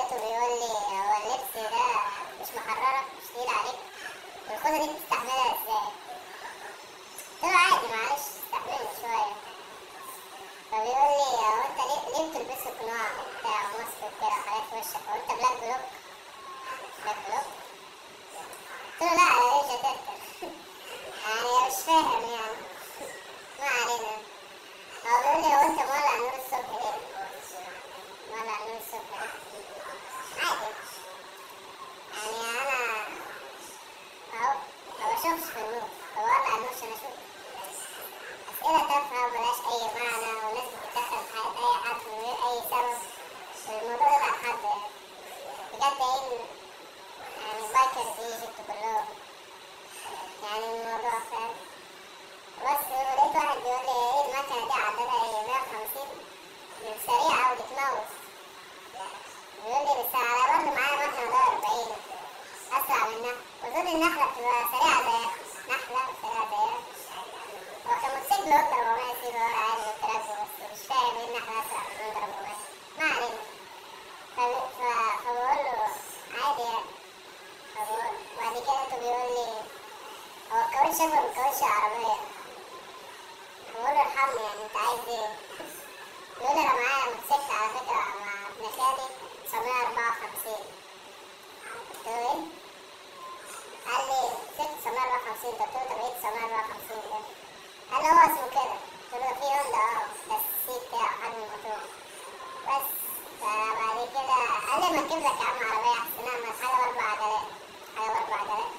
لقيته بيقول لي هو اللبس ده مش محررك، مش تقيل عليك، والخوذة دي بتستحملها ازاي؟ قلت له عادي معلش استحملني شوية. فبيقول لي هو انت ليه بتلبسوا قناع وبتاع وماسك وكده وحاجات في وشك، هو انت بلاك بلوك؟ بلاك بلوك؟ قلت له لا انا ليه جاكيت يعني مش فاهم يعني. ما علينا. هو بيقول لي هو انت مولع نور الصبح ليه؟ مولع نور الصبح ليه؟ عادي يعني انا اهو ما بشوفش في النور، بولع النور عشان اشوف. اسئلة تافهة وملهاش اي معنى، والناس بتتدخل في حياة اي حد من غير اي سبب، والموضوع ده بقى حد بجد ايه يعني بايكرز ايجيبت كلهم يعني الموضوع فاهم. بس لقيت واحد بيقول لي ايه المكنة دي عددها ايه 150 سريعة وبتموت. بيقول لي بس على برضه معايا مكنة ده 40 أسرع منها، وأظن النحلة بتبقى سريعة زيها. نحلة سريعة زيها. هو كان موتوسيكل هوندة 400 كيلو عادي كنت راكبه، بس مش فاهم ايه النحلة أسرع من هوندة 400. ما علينا. فبقول له عادي يعني. وبعد كده لقيته بيقول لي هو الكاوتش أكبر من كاوتش العربية. بقول له ارحمني يعني انت عايز ايه؟ بيقول لي انا معايا موتوسيكل على فكرة مع ابن خالي 954. قلت له ايه؟ قال لي موتوسيكل 954. قلت له طب ايه 954 ده؟ قال لي هو اسمه كده. قلت له في هوندا بس السي بتاعه حجم الموتور بس. فبعد كده قال لي ما تجيب لك يا عم عربية احسن، اعمل حاجة باربع عجلات. حاجة باربع عجلات.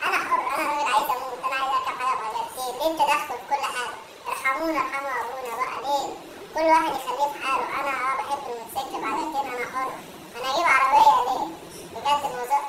انا حر، انا راجل عايز اموت، انا عايز اركب حاجة بعجلتين، ليه التدخل في كل حاجة؟ ارحمونا ارحموا ابونا بقى، ليه؟ كل واحد يخليه في حاله. انا بحب الموتوسيكل بعجلتين، انا حر، انا اجيب عربية ليه؟ بجد الموضوع